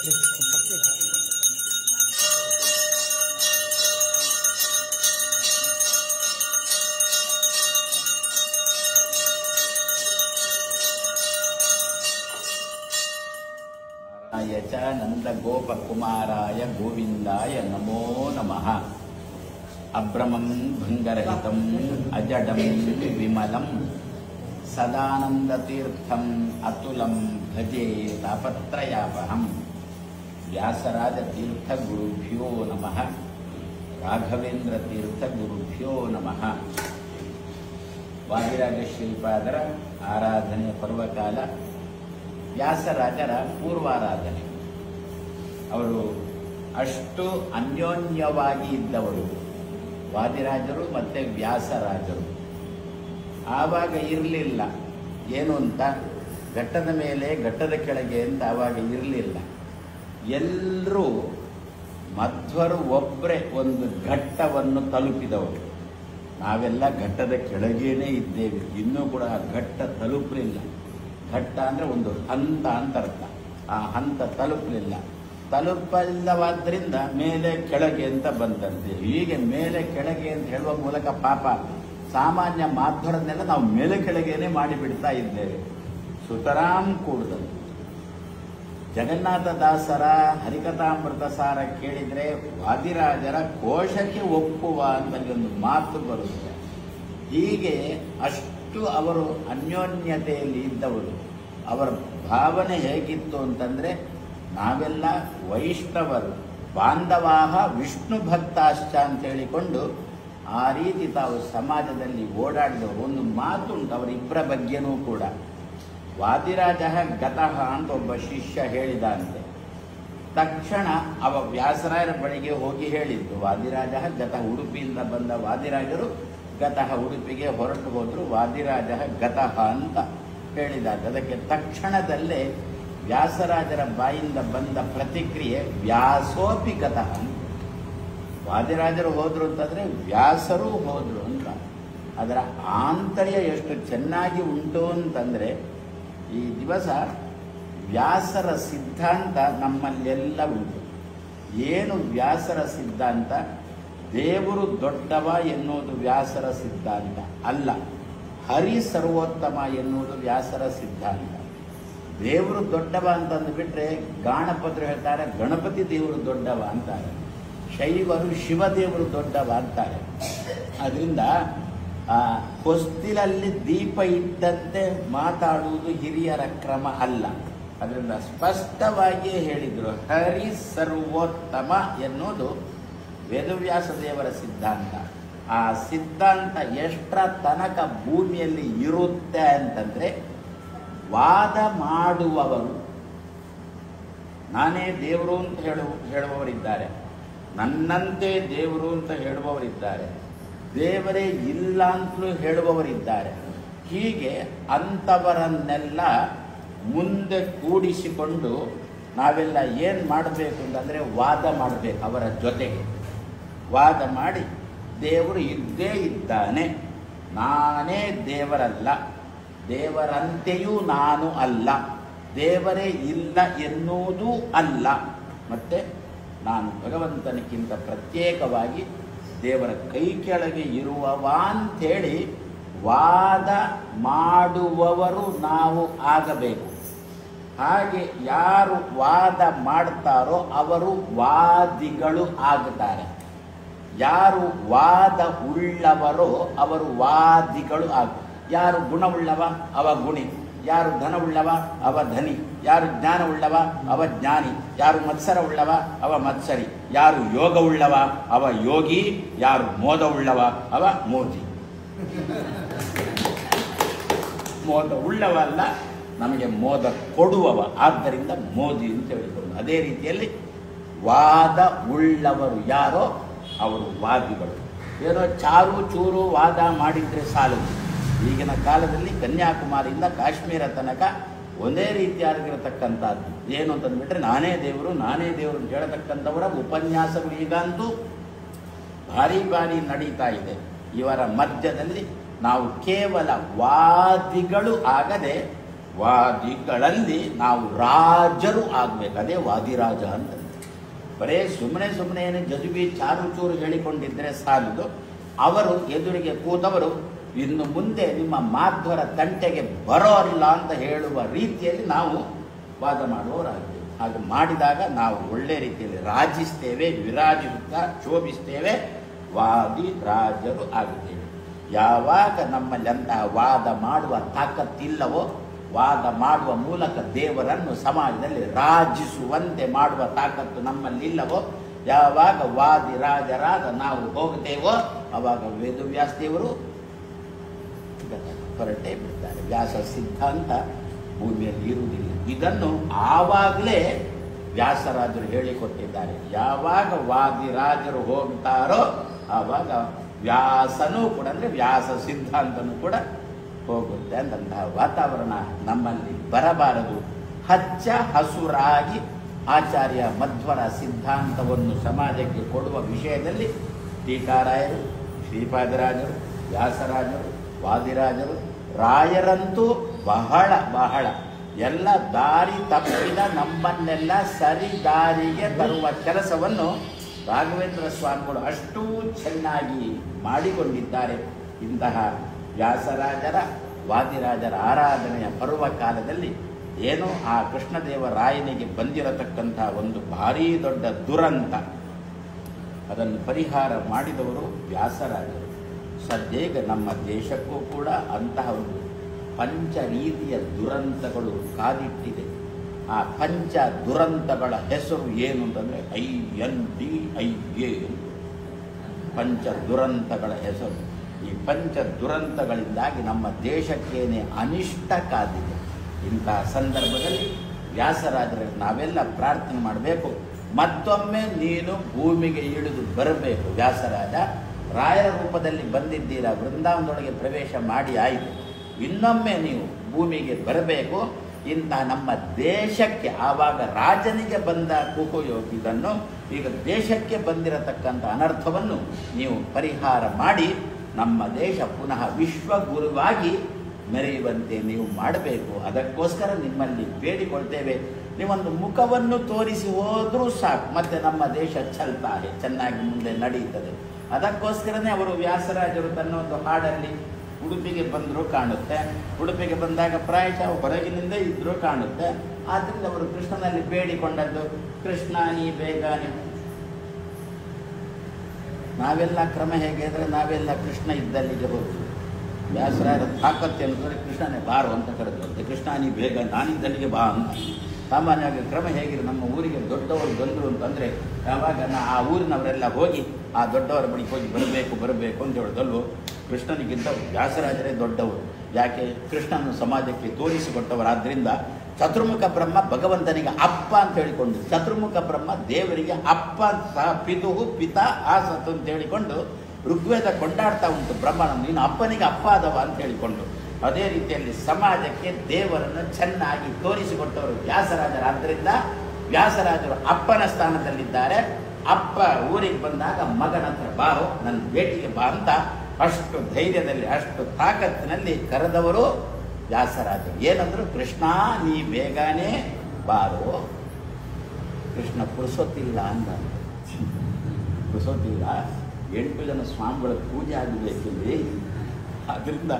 च नन्दगोपकुमाराय गोविन्दाय नमो नमः। अभ्रमं भङ्गरहितम् अजडं विमलं सदानन्दतीर्थम् अतुलं भजे तापत्रयापहम्। व्यासराजतीर्थगुरुभ्यो नमः। राघवेन्द्रतीर्थगुरुभ्यो नमः। ವಾದಿರಾಜ ಶ್ರೀಪಾದರ ಆರಾಧನೆಯ ಪರ್ವಕಾಲ, ವ್ಯಾಸರಾಜರ ಪೂರ್ವಾರಾಧನೆ. ಅವರು ಅಷ್ಟು ಅನ್ಯೋನ್ಯವಾಗಿ ಇದ್ದವರು, ವಾದಿರಾಜರು ಮತ್ತು ವ್ಯಾಸರಾಜರು. ಆವಾಗ ಇರಲಿಲ್ಲ ಏನು ಅಂತ, ಘಟ್ಟದ ಮೇಲೆ ಘಟ್ಟದ ಕೆಳಗೆ ಅಂತ ಆವಾಗ ಇರಲಿಲ್ಲ. ಎಲ್ಲರೂ ಮಧ್ವರು ಒಬ್ಬರೇ ಒಂದು ಘಟ್ಟವನ್ನು ತಲುಪಿದವರು. ನಾವೆಲ್ಲ ಘಟ್ಟದ ಕೆಳಗೇನೆ ಇದ್ದೇವೆ, ಇನ್ನೂ ಕೂಡ ಆ ಘಟ್ಟ ತಲುಪಲಿಲ್ಲ. ಘಟ್ಟ ಅಂದರೆ ಒಂದು ಹಂತ ಅಂತ ಅರ್ಥ. ಆ ಹಂತ ತಲುಪಲಿಲ್ಲವಾದ್ರಿಂದ ಮೇಲೆ ಕೆಳಗೆ ಅಂತ ಬಂದಂತೆ. ಹೀಗೆ ಮೇಲೆ ಕೆಳಗೆ ಅಂತ ಹೇಳುವ ಮೂಲಕ ಪಾಪ ಸಾಮಾನ್ಯ ಮಾಧ್ವರನ್ನೆಲ್ಲ ನಾವು ಮೇಲೆ ಕೆಳಗೇನೆ ಮಾಡಿಬಿಡ್ತಾ ಇದ್ದೇವೆ. ಸುತರಾಂ ಕೂಡದು ಜಗನ್ನಾಥದಾಸರ ಹರಿಕಥಾಮೃತ ಸಾರ ಕೇಳಿದರೆ ವಾದಿರಾಜರ ಕೋಶಕ್ಕೆ ಒಪ್ಪುವ ಅಂತ ಒಂದು ಮಾತು ಬರುತ್ತೆ. ಹೀಗೆ ಅಷ್ಟು ಅವರು ಅನ್ಯೋನ್ಯತೆಯಲ್ಲಿ ಇದ್ದವರು. ಅವರ ಭಾವನೆ ಹೇಗಿತ್ತು ಅಂತಂದರೆ, ನಾವೆಲ್ಲ ವೈಷ್ಣವರು, ಬಾಂಧವಾಹ ವಿಷ್ಣು ಭಕ್ತಾಶ್ಚ ಅಂತ ಹೇಳಿಕೊಂಡು ಆ ರೀತಿ ತಾವು ಸಮಾಜದಲ್ಲಿ ಓಡಾಡಿದವರು. ಒಂದು ಮಾತುಂಟು ಅವರಿಬ್ಬರ ಬಗ್ಗೆನೂ ಕೂಡ. ವಾದಿರಾಜ ಗತಃ ಅಂತ ಒಬ್ಬ ಶಿಷ್ಯ ಹೇಳಿದಂತೆ. ತಕ್ಷಣ ಅವ ವ್ಯಾಸರಾಯರ ಬಳಿಗೆ ಹೋಗಿ ಹೇಳಿದ್ದು, ವಾದಿರಾಜ ಗತಃ, ಉಡುಪಿಯಿಂದ ಬಂದ ವಾದಿರಾಜರು ಗತಃ ಉಡುಪಿಗೆ ಹೊರಟು ಹೋದ್ರು, ವಾದಿರಾಜ ಗತಃ ಅಂತ ಹೇಳಿದಾಗ ಅದಕ್ಕೆ ತಕ್ಷಣದಲ್ಲೇ ವ್ಯಾಸರಾಜರ ಬಾಯಿಂದ ಬಂದ ಪ್ರತಿಕ್ರಿಯೆ ವ್ಯಾಸೋಪಿ ಗತಃ. ವಾದಿರಾಜರು ಹೋದ್ರು ಅಂತಂದ್ರೆ ವ್ಯಾಸರೂ ಹೋದ್ರು ಅಂತ. ಅದರ ಆಂತರ್ಯ ಎಷ್ಟು ಚೆನ್ನಾಗಿ ಉಂಟು ಅಂತಂದ್ರೆ, ಈ ದಿವಸ ವ್ಯಾಸರ ಸಿದ್ಧಾಂತ ನಮ್ಮಲ್ಲೆಲ್ಲ ಉಂಟು. ಏನು ವ್ಯಾಸರ ಸಿದ್ಧಾಂತ? ದೇವರು ದೊಡ್ಡವ ಎನ್ನುವುದು ವ್ಯಾಸರ ಸಿದ್ಧಾಂತ ಅಲ್ಲ. ಹರಿ ಸರ್ವೋತ್ತಮ ಎನ್ನುವುದು ವ್ಯಾಸರ ಸಿದ್ಧಾಂತ. ದೇವರು ದೊಡ್ಡವ ಅಂತಂದುಬಿಟ್ರೆ ಗಾಣಪದರು ಹೇಳ್ತಾರೆ ಗಣಪತಿ ದೇವರು ದೊಡ್ಡವ ಅಂತಾರೆ, ಶೈವರು ಶಿವದೇವರು ದೊಡ್ಡವ ಅಂತಾರೆ. ಅದರಿಂದ ಹೊಸ್ತಿಲಲ್ಲಿ ದೀಪ ಇದ್ದಂತೆ ಮಾತಾಡುವುದು ಹಿರಿಯರ ಕ್ರಮ ಅಲ್ಲ. ಅದರಿಂದ ಸ್ಪಷ್ಟವಾಗಿಯೇ ಹೇಳಿದರು, ಹರಿ ಸರ್ವೋತ್ತಮ ಎನ್ನುವುದು ವೇದವ್ಯಾಸ ದೇವರ ಸಿದ್ಧಾಂತ. ಆ ಸಿದ್ಧಾಂತ ಎಷ್ಟರ ತನಕ ಭೂಮಿಯಲ್ಲಿ ಇರುತ್ತೆ ಅಂತಂದ್ರೆ, ವಾದ ಮಾಡುವವರು ನಾನೇ ದೇವರು ಅಂತ ಹೇಳುವವರಿದ್ದಾರೆ, ನನ್ನಂತೆ ದೇವರು ಅಂತ ಹೇಳುವವರಿದ್ದಾರೆ, ದೇವರೇ ಇಲ್ಲ ಅಂತಲೂ ಹೇಳುವವರಿದ್ದಾರೆ. ಹೀಗೆ ಅಂಥವರನ್ನೆಲ್ಲ ಮುಂದೆ ಕೂಡಿಸಿಕೊಂಡು ನಾವೆಲ್ಲ ಏನು ಮಾಡಬೇಕು ಅಂತಂದರೆ ವಾದ ಮಾಡಬೇಕು. ಅವರ ಜೊತೆಗೆ ವಾದ ಮಾಡಿ, ದೇವರು ಇದ್ದೇ ಇದ್ದಾನೆ, ನಾನೇ ದೇವರಲ್ಲ, ದೇವರಂತೆಯೂ ನಾನು ಅಲ್ಲ, ದೇವರೇ ಇಲ್ಲ ಎನ್ನುವುದೂ ಅಲ್ಲ, ಮತ್ತೆ ನಾನು ಭಗವಂತನಿಗಿಂತ ಪ್ರತ್ಯೇಕವಾಗಿ ದೇವರ ಕೈ ಕೆಳಗೆ ಇರುವವ ಅಂಥೇಳಿ ವಾದ ಮಾಡುವವರು ನಾವು ಆಗಬೇಕು. ಹಾಗೆ ಯಾರು ವಾದ ಮಾಡ್ತಾರೋ ಅವರು ವಾದಿಗಳು ಆಗುತ್ತಾರೆ. ಯಾರು ವಾದ ಉಳ್ಳವರೋ ಅವರು ವಾದಿಗಳು ಯಾರು ಗುಣವುಳ್ಳವ ಅವ ಗುಣಿ, ಯಾರು ಧನವುಳ್ಳವ ಅವ ಧನಿ, ಯಾರು ಜ್ಞಾನವುಳ್ಳವ ಅವ ಜ್ಞಾನಿ, ಯಾರು ಮತ್ಸರವುಳ್ಳವ ಅವ ಮತ್ಸರಿ, ಯಾರು ಯೋಗವುಳ್ಳವ ಅವ ಯೋಗಿ, ಯಾರು ಮೋದವುಳ್ಳವ ಅವ ಮೋದಿ. ಮೋದ ಉಳ್ಳವಲ್ಲ, ನಮಗೆ ಮೋದ ಕೊಡುವವ, ಆದ್ದರಿಂದ ಮೋದಿ ಅಂತ ಹೇಳಿದರು. ಅದೇ ರೀತಿಯಲ್ಲಿ ವಾದ ಉಳ್ಳವರು ಯಾರೋ ಅವರು ವಾದಿಗಳು. ಏನೋ ಚಾರು ಚೂರು ವಾದ ಮಾಡಿದರೆ ಸಾಲದು. ಈಗಿನ ಕಾಲದಲ್ಲಿ ಕನ್ಯಾಕುಮಾರಿಯಿಂದ ಕಾಶ್ಮೀರ ತನಕ ಒಂದೇ ರೀತಿಯಾಗಿರತಕ್ಕಂಥದ್ದು. ಏನು ಅಂತಂದ್ಬಿಟ್ರೆ ನಾನೇ ದೇವರು ನಾನೇ ದೇವರು ಅಂತ ಹೇಳತಕ್ಕಂಥವರ ಉಪನ್ಯಾಸಗಳು ಈಗಂತೂ ಭಾರಿ ಭಾರಿ ನಡೀತಾ ಇದೆ. ಇವರ ಮಧ್ಯದಲ್ಲಿ ನಾವು ಕೇವಲ ವಾದಿಗಳು ಆಗದೆ ವಾದಿಗಳಲ್ಲಿ ನಾವು ರಾಜರು ಆಗಬೇಕು. ಅದೇ ವಾದಿರಾಜ ಅಂತಂದ್ರೆ. ಬರೇ ಸುಮ್ಮನೆ ಏನು ಜಜುಬಿ ಚಾರು ಚೂರು ಹೇಳಿಕೊಂಡಿದ್ರೆ ಸಾಲದು. ಅವರು ಎದುರಿಗೆ ಕೂತವರು ಇನ್ನು ಮುಂದೆ ನಿಮ್ಮ ಮಾಧ್ವರ ತಂಟೆಗೆ ಬರೋಲ್ಲ ಅಂತ ಹೇಳುವ ರೀತಿಯಲ್ಲಿ ನಾವು ವಾದ ಮಾಡುವವರಾಗ್ತೇವೆ. ಹಾಗೆ ಮಾಡಿದಾಗ ನಾವು ಒಳ್ಳೆ ರೀತಿಯಲ್ಲಿ ರಾಜಿಸ್ತೇವೆ, ವಿರಾಜಿಸುತ್ತಾ ಶೋಭಿಸ್ತೇವೆ, ವಾದಿ ರಾಜರು ಆಗುತ್ತೇವೆ. ಯಾವಾಗ ನಮ್ಮಲ್ಲಿ ಅಂತಹ ವಾದ ಮಾಡುವ ತಾಕತ್ತಿಲ್ಲವೋ, ವಾದ ಮಾಡುವ ಮೂಲಕ ದೇವರನ್ನು ಸಮಾಜದಲ್ಲಿ ರಾಜಿಸುವಂತೆ ಮಾಡುವ ತಾಕತ್ತು ನಮ್ಮಲ್ಲಿಲ್ಲವೋ, ಯಾವಾಗ ವಾದಿ ರಾಜರಾದ ನಾವು ಹೋಗುತ್ತೇವೋ ಅವಾಗ ವೇದವ್ಯಾಸದೇವರು ಹೊರಟೇ ಬಿಡ್ತಾರೆ. ವ್ಯಾಸ ಸಿದ್ಧಾಂತ ಭೂಮಿಯಲ್ಲಿ ಇರುವುದಿಲ್ಲ. ಇದನ್ನು ಆವಾಗಲೇ ವ್ಯಾಸರಾಜರು ಹೇಳಿಕೊಟ್ಟಿದ್ದಾರೆ. ಯಾವಾಗ ವಾದಿರಾಜರು ಹೋಗ್ತಾರೋ ಆವಾಗ ವ್ಯಾಸನೂ ಕೂಡ, ಅಂದರೆ ವ್ಯಾಸ ಸಿದ್ಧಾಂತನೂ ಕೂಡ ಹೋಗುತ್ತೆ. ಅಂತಹ ವಾತಾವರಣ ನಮ್ಮಲ್ಲಿ ಬರಬಾರದು. ಹಚ್ಚ ಹಸುರಾಗಿ ಆಚಾರ್ಯ ಮಧ್ವರ ಸಿದ್ಧಾಂತವನ್ನು ಸಮಾಜಕ್ಕೆ ಕೊಡುವ ವಿಷಯದಲ್ಲಿ ಟೀಕಾರಾಯರು, ಶ್ರೀಪಾದರಾಜರು, ವ್ಯಾಸರಾಜರು, ವಾದಿರಾಜರು, ರಾಯರಂತೂ ಬಹಳ ಬಹಳ ಎಲ್ಲ ದಾರಿ ತಪ್ಪಿದ ನಮ್ಮನ್ನೆಲ್ಲ ಸರಿ ದಾರಿಗೆ ತರುವ ಕೆಲಸವನ್ನು ರಾಘವೇಂದ್ರ ಸ್ವಾಮಿಗಳು ಅಷ್ಟೂ ಚೆನ್ನಾಗಿ ಮಾಡಿಕೊಂಡಿದ್ದಾರೆ. ಇಂತಹ ವ್ಯಾಸರಾಜರ, ವಾದಿರಾಜರ ಆರಾಧನೆಯ ಪರ್ವಕಾಲದಲ್ಲಿ ಏನೋ ಆ ಕೃಷ್ಣದೇವರಾಯನಿಗೆ ಬಂದಿರತಕ್ಕಂಥ ಒಂದು ಭಾರೀ ದೊಡ್ಡ ದುರಂತ, ಅದನ್ನು ಪರಿಹಾರ ಮಾಡಿದವರು ವ್ಯಾಸರಾಜರು. ಸದ್ಯಗ ನಮ್ಮ ದೇಶಕ್ಕೂ ಕೂಡ ಅಂತಹ ಒಂದು ಪಂಚ ರೀತಿಯ ದುರಂತಗಳು ಕಾದಿಟ್ಟಿದೆ. ಆ ಪಂಚ ದುರಂತಗಳ ಹೆಸರು ಏನು ಅಂತಂದರೆ INDIA. ಪಂಚ ದುರಂತಗಳ ಹೆಸರು. ಈ ಪಂಚ ದುರಂತಗಳಿಂದಾಗಿ ನಮ್ಮ ದೇಶಕ್ಕೇನೆ ಅನಿಷ್ಟ ಕಾದಿದೆ. ಇಂತಹ ಸಂದರ್ಭದಲ್ಲಿ ವ್ಯಾಸರಾಜರಿಗೆ ನಾವೆಲ್ಲ ಪ್ರಾರ್ಥನೆ ಮಾಡಬೇಕು. ಮತ್ತೊಮ್ಮೆ ನೀನು ಭೂಮಿಗೆ ಇಳಿದು ಬರಬೇಕು. ವ್ಯಾಸರಾಜ ರಾಯರ ರೂಪದಲ್ಲಿ ಬಂದಿದ್ದೀರಾ, ವೃಂದಾವನದೊಳಗೆ ಪ್ರವೇಶ ಮಾಡಿ ಆಯಿತು, ಇನ್ನೊಮ್ಮೆ ನೀವು ಭೂಮಿಗೆ ಬರಬೇಕು. ಇಂತಹ ನಮ್ಮ ದೇಶಕ್ಕೆ ಆವಾಗ ರಾಜನಿಗೆ ಬಂದ ಕುಹುಯೋಗಿದನ್ನು ಈಗ ದೇಶಕ್ಕೆ ಬಂದಿರತಕ್ಕಂಥ ಅನರ್ಥವನ್ನು ನೀವು ಪರಿಹಾರ ಮಾಡಿ ನಮ್ಮ ದೇಶ ಪುನಃ ವಿಶ್ವಗುರುವಾಗಿ ಮೆರೆಯುವಂತೆ ನೀವು ಮಾಡಬೇಕು. ಅದಕ್ಕೋಸ್ಕರ ನಿಮ್ಮಲ್ಲಿ ಬೇಡಿಕೊಳ್ತೇವೆ. ನೀವೊಂದು ಮುಖವನ್ನು ತೋರಿಸಿ ಹೋದರೂ ಸಾಕು, ಮತ್ತೆ ನಮ್ಮ ದೇಶ ಚಲ್ತಾರೆ, ಚೆನ್ನಾಗಿ ಮುಂದೆ ನಡೆಯುತ್ತದೆ. ಅದಕ್ಕೋಸ್ಕರನೇ ಅವರು ವ್ಯಾಸರಾಜರು ತನ್ನ ಒಂದು ಹಾಡಲ್ಲಿ ಉಡುಪಿಗೆ ಬಂದರೂ ಕಾಣುತ್ತೆ, ಉಡುಪಿಗೆ ಬಂದಾಗ ಪ್ರಾಯಶಃ ಹೊರಗಿನಿಂದ ಇದ್ದರೂ ಕಾಣುತ್ತೆ. ಆದ್ದರಿಂದ ಅವರು ಕೃಷ್ಣನಲ್ಲಿ ಬೇಡಿಕೊಂಡದ್ದು, ಕೃಷ್ಣ ನೀ ಬೇಗ ನಾವೆಲ್ಲ ಕ್ರಮ ಹೇಗೆ ಅಂದರೆ ನಾವೆಲ್ಲ ಕೃಷ್ಣ ಇದ್ದಲ್ಲಿಗೆ ಹೋಗ್ತೀವಿ. ವ್ಯಾಸರಾಯರ ತಾಕತ್ತೆ ಅನ್ನೋದ್ರೆ ಕೃಷ್ಣನೇ ಬಾರು ಅಂತ ಕರೆದಂತೆ, ಕೃಷ್ಣ ನೀ ಬೇಗ ನಾನಿದ್ದಲ್ಲಿಗೆ ಬಾ ಅಂತ. ಸಾಮಾನ್ಯವಾಗಿ ಕ್ರಮ ಹೇಗಿದೆ, ನಮ್ಮ ಊರಿಗೆ ದೊಡ್ಡವರು ಬಂದರು ಅಂತಂದರೆ ಯಾವಾಗ ಆ ಊರಿನವರೆಲ್ಲ ಹೋಗಿ ಆ ದೊಡ್ಡವರ ಬಳಿಗೆ ಹೋಗಿ ಬರಬೇಕು ಅಂತ ಹೇಳೋದಲ್ವೋ. ಕೃಷ್ಣನಿಗಿಂತ ವ್ಯಾಸರಾಜರೇ ದೊಡ್ಡವರು. ಯಾಕೆ? ಕೃಷ್ಣನ ಸಮಾಜಕ್ಕೆ ತೋರಿಸಿಕೊಟ್ಟವರಾದ್ದರಿಂದ. ಚತುರ್ಮುಖ ಬ್ರಹ್ಮ ಭಗವಂತನಿಗೆ ಅಪ್ಪ ಅಂತ ಹೇಳಿಕೊಂಡು, ಚತುರ್ಮುಖ ಬ್ರಹ್ಮ ದೇವರಿಗೆ ಅಪ್ಪ ಸಹ ಪಿತುಹು ಪಿತಾ ಆಸತ್ತು ಅಂತ ಹೇಳಿಕೊಂಡು ಋಗ್ವೇದ ಕೊಂಡಾಡ್ತಾ ಉಂಟು ಬ್ರಹ್ಮನ, ನೀನು ಅಪ್ಪನಿಗೆ ಅಪ್ಪ ಆದವ ಅಂತ ಹೇಳಿಕೊಂಡು. ಅದೇ ರೀತಿಯಲ್ಲಿ ಸಮಾಜಕ್ಕೆ ದೇವರನ್ನು ಚೆನ್ನಾಗಿ ತೋರಿಸಿಕೊಟ್ಟವರು ವ್ಯಾಸರಾಜರಾದ್ದರಿಂದ ವ್ಯಾಸರಾಜರು ಅಪ್ಪನ ಸ್ಥಾನದಲ್ಲಿದ್ದಾರೆ. ಅಪ್ಪ ಊರಿಗೆ ಬಂದಾಗ ಮಗನ ಹತ್ರ ಬಾರೋ, ನನ್ನ ಭೇಟಿಗೆ ಬಾ ಅಂತ ಅಷ್ಟು ಧೈರ್ಯದಲ್ಲಿ ಅಷ್ಟು ತಾಕತ್ತಿನಲ್ಲಿ ಕರೆದವರು ವ್ಯಾಸರಾಜರು. ಏನಂದ್ರು, ಕೃಷ್ಣ ನೀ ಬೇಗನೆ ಬಾರೋ. ಕೃಷ್ಣ ಪುರುಸೊತ್ತಿಲ್ಲ ಅಂದ. ಪುರುಸೊತ್ತಿಲ್ಲ, 8 ಜನ ಸ್ವಾಮಿಗಳ ಪೂಜೆ ಆಗಬೇಕಿಲ್ಲಿ, ಅದರಿಂದ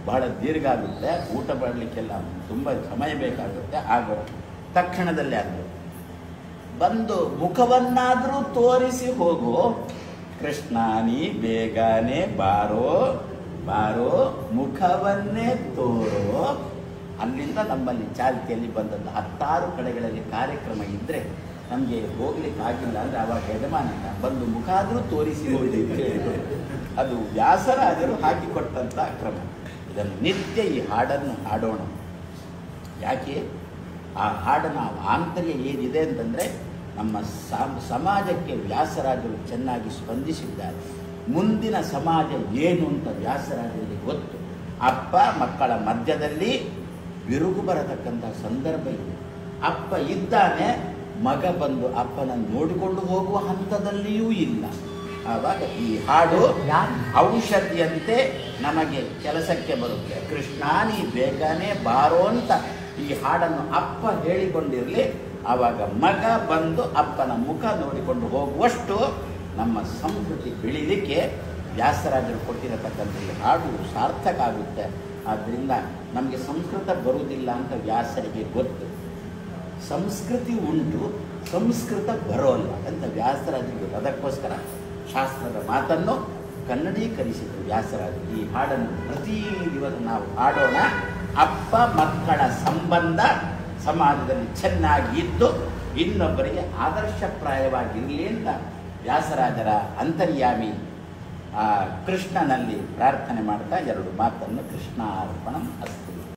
ಬಹಳ ದೀರ್ಘ ಆಗುತ್ತೆ, ಊಟ ಮಾಡಲಿಕ್ಕೆಲ್ಲ ತುಂಬ ಸಮಯ ಬೇಕಾಗುತ್ತೆ. ಆಗೋ ತಕ್ಷಣದಲ್ಲೇ ಆಗಬೇಕು. ಬಂದು ಮುಖವನ್ನಾದರೂ ತೋರಿಸಿ ಹೋಗು, ಕೃಷ್ಣ ನೀ ಬೇಗನೆ ಬಾರೋ ಬಾರೋ, ಮುಖವನ್ನೇ ತೋರೋ. ಅಲ್ಲಿಂದ ನಮ್ಮಲ್ಲಿ ಚಾಲ್ತಿಯಲ್ಲಿ ಬಂದದ್ದು 10 ಕಡೆಗಳಲ್ಲಿ ಕಾರ್ಯಕ್ರಮ ಇದ್ದರೆ ನಮಗೆ ಹೋಗ್ಲಿಕ್ಕಾಗಿಲ್ಲ ಅಂದರೆ ಅವಾಗ ಯಜಮಾನ ಬಂದು ಮುಖ ಆದರೂ ತೋರಿಸಿ ಹೋಗಿ ಅಂತ ಹೇಳಿದ್ರು. ಅದು ವ್ಯಾಸರಾಜರು ಹಾಕಿಕೊಟ್ಟಂಥ ಕ್ರಮ. ಇದನ್ನು ನಿತ್ಯ ಈ ಹಾಡನ್ನು ಹಾಡೋಣ. ಯಾಕೆ? ಆ ಹಾಡನ ಆಂತರ್ಯ ಏನಿದೆ ಅಂತಂದರೆ ನಮ್ಮ ಸಮಾಜಕ್ಕೆ ವ್ಯಾಸರಾಜರು ಚೆನ್ನಾಗಿ ಸ್ಪಂದಿಸಿದ್ದಾರೆ. ಮುಂದಿನ ಸಮಾಜ ಏನು ಅಂತ ವ್ಯಾಸರಾಜರಿಗೆ ಗೊತ್ತು. ಅಪ್ಪ ಮಕ್ಕಳ ಮಧ್ಯದಲ್ಲಿ ಬಿರುಗು ಬರತಕ್ಕಂಥ ಸಂದರ್ಭ ಇದೆ. ಅಪ್ಪ ಇದ್ದಾನೆ, ಮಗ ಬಂದು ಅಪ್ಪನನ್ನು ನೋಡಿಕೊಂಡು ಹೋಗುವ ಹಂತದಲ್ಲಿಯೂ ಇಲ್ಲ. ಆವಾಗ ಈ ಹಾಡು ಔಷಧಿಯಂತೆ ನಮಗೆ ಕೆಲಸಕ್ಕೆ ಬರುತ್ತೆ. ಕೃಷ್ಣ ನೀ ಬೇಗನೆ ಬಾರೋ ಅಂತ ಈ ಹಾಡನ್ನು ಅಪ್ಪ ಹೇಳಿಕೊಂಡಿರಲಿ, ಆವಾಗ ಮಗ ಬಂದು ಅಪ್ಪನ ಮುಖ ನೋಡಿಕೊಂಡು ಹೋಗುವಷ್ಟು ನಮ್ಮ ಸಂಸ್ಕೃತಿ ಬೆಳೀಲಿಕ್ಕೆ ವ್ಯಾಸರಾಜರು ಕೊಟ್ಟಿರತಕ್ಕಂಥ ಈ ಹಾಡು ಸಾರ್ಥಕ ಆಗುತ್ತೆ. ಆದ್ದರಿಂದ ನಮಗೆ ಸಂಸ್ಕೃತ ಬರುವುದಿಲ್ಲ ಅಂತ ವ್ಯಾಸರಿಗೆ ಗೊತ್ತು. ಸಂಸ್ಕೃತಿ ಉಂಟು, ಸಂಸ್ಕೃತ ಬರೋಲ್ಲ ಅಂತ ವ್ಯಾಸರಾಜರಿಗೆ. ಅದಕ್ಕೋಸ್ಕರ ಶಾಸ್ತ್ರದ ಮಾತನ್ನು ಕನ್ನಡೀಕರಿಸಿದರು ವ್ಯಾಸರಾಜರು. ಈ ಹಾಡನ್ನು ಪ್ರತಿ ದಿವಸ ನಾವು ಹಾಡೋಣ. ಅಪ್ಪ ಮಕ್ಕಳ ಸಂಬಂಧ ಸಮಾಜದಲ್ಲಿ ಚೆನ್ನಾಗಿ ಇದ್ದು ಇನ್ನೊಬ್ಬರಿಗೆ ಆದರ್ಶಪ್ರಾಯವಾಗಿರಲಿ ಅಂತ ವ್ಯಾಸರಾಜರ ಅಂತರ್ಯಾಮಿ ಕೃಷ್ಣನಲ್ಲಿ ಪ್ರಾರ್ಥನೆ ಮಾಡ್ತಾ ಎರಡು ಮಾತನ್ನು ಕೃಷ್ಣಾರ್ಪಣಂ ಅಸ್ತು.